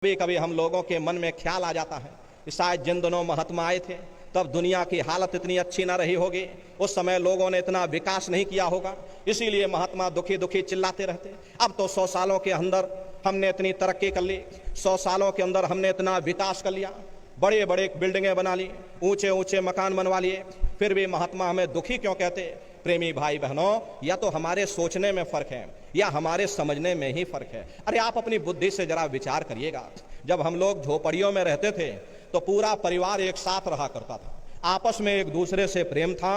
कभी कभी हम लोगों के मन में ख्याल आ जाता है कि शायद जिन दिनों महात्मा आए थे तब दुनिया की हालत इतनी अच्छी ना रही होगी, उस समय लोगों ने इतना विकास नहीं किया होगा, इसीलिए महात्मा दुखी दुखी चिल्लाते रहते। अब तो 100 सालों के अंदर हमने इतनी तरक्की कर ली, 100 सालों के अंदर हमने इतना विकास कर लिया, बड़े बड़े बिल्डिंगें बना ली, ऊंचे ऊंचे मकान बनवा लिए, फिर भी महात्मा हमें दुखी क्यों कहते? प्रेमी भाई बहनों, या तो हमारे सोचने में फर्क है या हमारे समझने में ही फर्क है। अरे आप अपनी बुद्धि से जरा विचार करिएगा। जब हम लोग झोपड़ियों में रहते थे तो पूरा परिवार एक साथ रहा करता था, आपस में एक दूसरे से प्रेम था।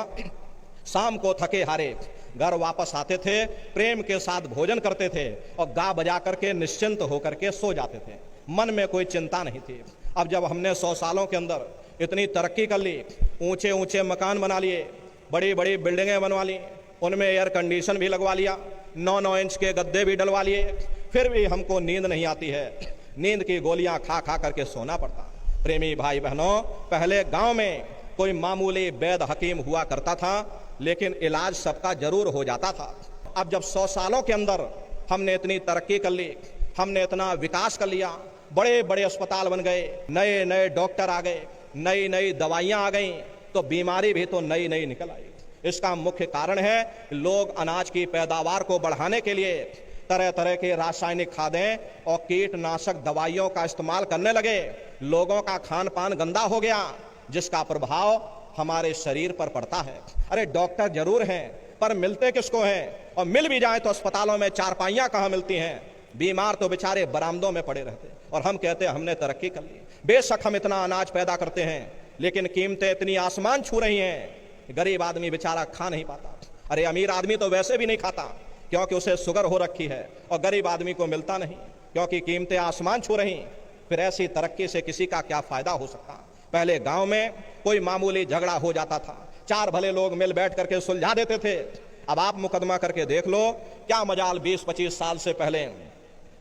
शाम को थके हारे घर वापस आते थे, प्रेम के साथ भोजन करते थे और गा बजा करके निश्चिंत होकर के सो जाते थे, मन में कोई चिंता नहीं थी। अब जब हमने 100 सालों के अंदर इतनी तरक्की कर ली, ऊंचे ऊंचे मकान बना लिए, बड़ी बड़ी बिल्डिंगें बनवा ली, उनमें एयर कंडीशन भी लगवा लिया, 9-9 इंच के गद्दे भी डलवा लिए, फिर भी हमको नींद नहीं आती है, नींद की गोलियां खा खा करके सोना पड़ता। प्रेमी भाई बहनों, पहले गांव में कोई मामूली वैद हकीम हुआ करता था, लेकिन इलाज सबका जरूर हो जाता था। अब जब 100 सालों के अंदर हमने इतनी तरक्की कर ली, हमने इतना विकास कर लिया, बड़े बड़े अस्पताल बन गए, नए नए डॉक्टर आ गए, नई नई दवाइयां आ गई, तो बीमारी भी तो नई नई निकल आई। इसका मुख्य कारण है कि लोग अनाज की पैदावार को बढ़ाने के लिए तरह तरह के रासायनिक खादें और कीटनाशक दवाइयों का इस्तेमाल करने लगे। लोगों का खान पान गंदा हो गया, जिसका प्रभाव हमारे शरीर पर पड़ता है। अरे डॉक्टर जरूर हैं, पर मिलते किसको हैं? और मिल भी जाए तो अस्पतालों में चारपाइयां कहाँ मिलती हैं? बीमार तो बेचारे बरामदों में पड़े रहते, और हम कहते हैं हमने तरक्की कर ली। बेशक हम इतना अनाज पैदा करते हैं, लेकिन कीमतें इतनी आसमान छू रही हैं, गरीब आदमी बेचारा खा नहीं पाता। अरे अमीर आदमी तो वैसे भी नहीं खाता, क्योंकि उसे शुगर हो रखी है, और गरीब आदमी को मिलता नहीं क्योंकि कीमतें आसमान छू रही। फिर ऐसी तरक्की से किसी का क्या फायदा हो सकता? पहले गांव में कोई मामूली झगड़ा हो जाता था, 4 भले लोग मिल बैठ करके सुलझा देते थे। अब आप मुकदमा करके देख लो, क्या मजाल 20-25 साल से पहले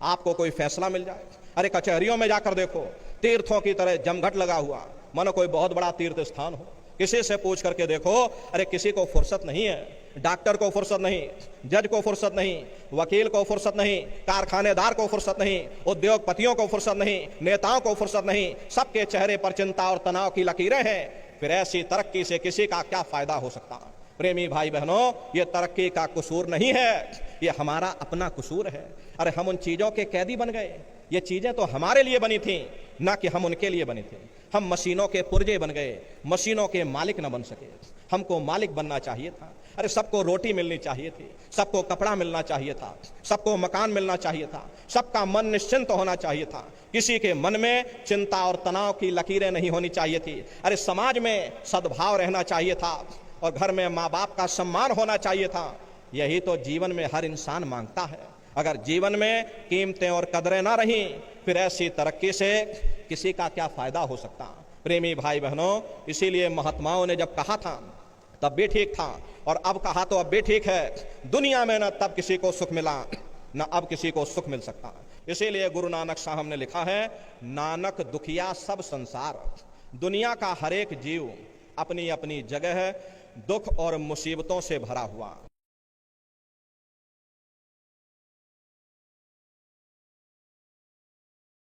आपको कोई फैसला मिल जाए। अरे कचहरियों में जाकर देखो, तीर्थों की तरह जमघट लगा हुआ, मानो कोई बहुत बड़ा तीर्थ स्थान हो। किसी से पूछ करके देखो, अरे किसी को फुर्सत नहीं है, डॉक्टर को फुर्सत नहीं, जज को फुर्सत नहीं, वकील को फुर्सत नहीं, कारखानेदार को फुर्सत नहीं, उद्योगपतियों को फुर्सत नहीं, नेताओं को फुर्सत नहीं, सबके चेहरे पर चिंता और तनाव की लकीरें हैं। फिर ऐसी तरक्की से किसी का क्या फायदा हो सकता? प्रेमी भाई बहनों, ये तरक्की का कसूर नहीं है, ये हमारा अपना कसूर है। अरे हम उन चीजों के कैदी बन गए। ये चीजें तो हमारे लिए बनी थी, ना कि हम उनके लिए बने थे। हम मशीनों के पुर्जे बन गए, मशीनों के मालिक न बन सके। हमको मालिक बनना चाहिए था। अरे सबको रोटी मिलनी चाहिए थी, सबको कपड़ा मिलना चाहिए था, सबको मकान मिलना चाहिए था, सबका मन निश्चिंत होना चाहिए था, किसी के मन में चिंता और तनाव की लकीरें नहीं होनी चाहिए थी। अरे समाज में सद्भाव रहना चाहिए था, और घर में माँ बाप का सम्मान होना चाहिए था। यही तो जीवन में हर इंसान मांगता है। अगर जीवन में कीमतें और कदरें ना रहीं, फिर ऐसी तरक्की से किसी का क्या फायदा हो सकता? प्रेमी भाई बहनों, इसीलिए महात्माओं ने जब कहा था तब भी ठीक था, और अब कहा तो अब भी ठीक है। दुनिया में न तब किसी को सुख मिला, न अब किसी को सुख मिल सकता। इसीलिए गुरु नानक साहब ने लिखा है, नानक दुखिया सब संसार। दुनिया का हर एक जीव अपनी अपनी जगह है दुख और मुसीबतों से भरा हुआ।